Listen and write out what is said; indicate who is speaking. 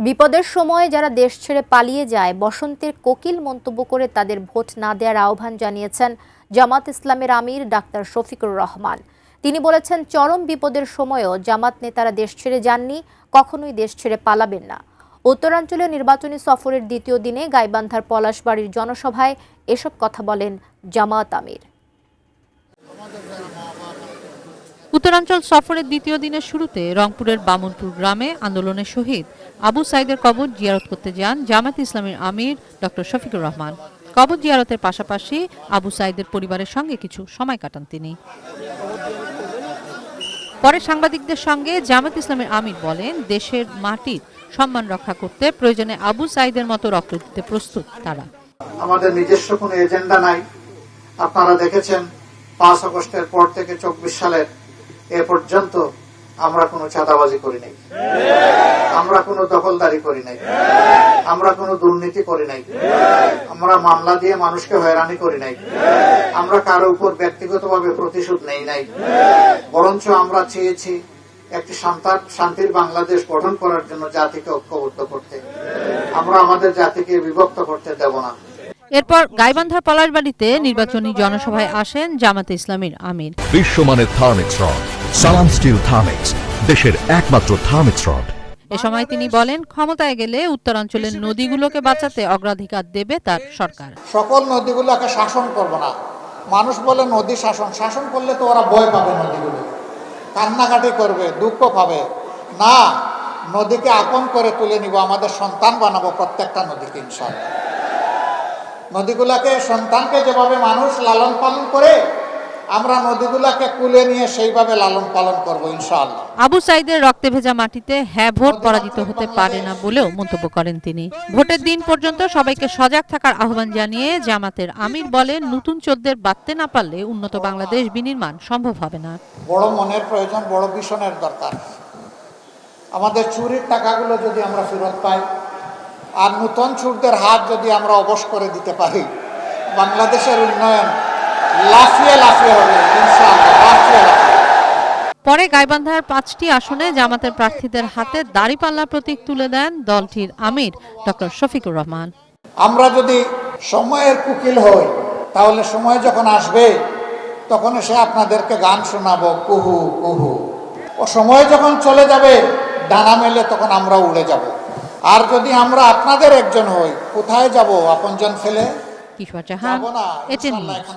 Speaker 1: বিপদের সময় যারা দেশ ছেড়ে পালিয়ে যায় বসন্তের কোকিল মন্তব্য করে তাদের ভোট না দেওয়ার আহ্বান জানিয়েছেন জামাত ইসলামের আমির ডাক্তার শফিকুর রহমান। তিনি বলেছেন, চরম বিপদের সময়ও জামাত নেতারা দেশ ছেড়ে যাননি, কখনোই দেশ ছেড়ে পালাবেন না। উত্তরাঞ্চলে নির্বাচনী সফরের দ্বিতীয় দিনে গাইবান্ধার পলাশবাড়ির জনসভায় এসব কথা বলেন জামাত আমির।
Speaker 2: উত্তরাঞ্চল সফরের দ্বিতীয় দিনের শুরুতে রংপুরের বামনপুর গ্রামে আন্দোলনের শহীদ আবু সাইদের কবর জিয়ারত করতে যান জামাত ইসলামের আমির ডক্টর শফিকুর রহমান। কবর জিয়ারতের পাশাপাশি আবু সাইদের পরিবারের সঙ্গে কিছু সময় কাটান তিনি। পরে সাংবাদিকদের সঙ্গে জামাত ইসলামের আমির বলেন, দেশের মাটির সম্মান রক্ষা করতে প্রয়োজনে আবু সাইদের মতো রক্ত দিতে প্রস্তুত তারা।
Speaker 3: আমাদের নিজস্ব কোনো এজেন্ডা নাই। আপনারা দেখেছেন 5 আগস্টের পর থেকে 24 সালের এ পর্যন্ত আমরা কোনো চাঁদাবাজি করি নাই, আমরা কোনো দখলদারি করি নাই, আমরা কোনো দুর্নীতি করি নাই, আমরা মামলা দিয়ে মানুষকে হয়রানি করি নাই, আমরা কারো উপর ব্যক্তিগতভাবে প্রতিশোধ নেই নাই। বরঞ্চ আমরা চেয়েছি একটি শান্তির বাংলাদেশ গঠন করার জন্য জাতিকে ঐক্যবদ্ধ করতে। আমরা আমাদের জাতিকে বিভক্ত করতে দেব না।
Speaker 2: এরপর গাইবান্ধার পলাশবাড়িতে নির্বাচনী জনসভায় আসেন জামাতে ইসলামীর আমির।
Speaker 4: বিশ্বমানের থার্মিক্স রড, সালাম স্টিল থার্মিক্স, দেশের একমাত্র থার্মিক্স রড।
Speaker 2: এ সময় তিনি বলেন, ক্ষমতায় গেলে উত্তরাঞ্চলের নদীগুলোকে বাঁচাতে অগ্রাধিকার দেবে তার সরকার।
Speaker 3: সকল নদীগুলোকে শাসন করব না। মানুষ বলে নদী শাসন করলে তো ওরা ভয় পাবে, নদীগুলো কান্নাকাটি করবে, দুঃখ পাবে না। নদীকে আপন করে তুলে নিব, আমাদের সন্তান বানাবো প্রত্যেকটা নদীকে ইনশাআল্লাহ। নদীগুলাকে সন্তানকে যেভাবে মানুষ লালন পালন করে, আমরা নদীগুলাকে কুলে নিয়ে সেইভাবে লালন পালন করব ইনশাআল্লাহ।
Speaker 2: আবু সাইদের রক্তে ভেজা মাটিতে ভোট পরাজিত হতে পারে না বলেও মন্তব্য করেন তিনি। ভোটের দিন পর্যন্ত সবাইকে সজাগ থাকার আহ্বান জানিয়ে জামাতের আমির বলেন, নতুন চোরদের বাঁধতে না পারলে উন্নত বাংলাদেশ বিনির্মাণ সম্ভব হবে না।
Speaker 3: বড় মনের প্রয়োজন, বড় ভিশনের দরকার। আমাদের চুরির টাকাগুলো যদি আমরা ফেরত পাই আর নতুন চোরদের হাত যদি আমরা অবশ করে দিতে পারি, বাংলাদেশের উন্নয়ন লাফিয়ে লাফিয়ে হবে ইনশাআল্লাহ, লাফিয়ে লাফিয়ে।
Speaker 2: পরে গাইবান্ধার 5টি আসনে জামাতের প্রার্থীদের হাতে দাঁড়িপাল্লা প্রতীক তুলে দেন দলটির আমির ডক্টর শফিকুর রহমান।
Speaker 3: আমরা যদি সময়ের কুকিল হই, তাহলে সময় যখন আসবে তখন এসে আপনাদেরকে গান শোনাবো, কুহু কুহু। ও সময় যখন চলে যাবে, ডানা মেলে, তখন আমরা উড়ে যাব। আর যদি আমরা আপনাদের একজন হই, কোথায় যাব আপনজন ফেলে?
Speaker 2: কিশোর জাহান, এটিএন নিউজ।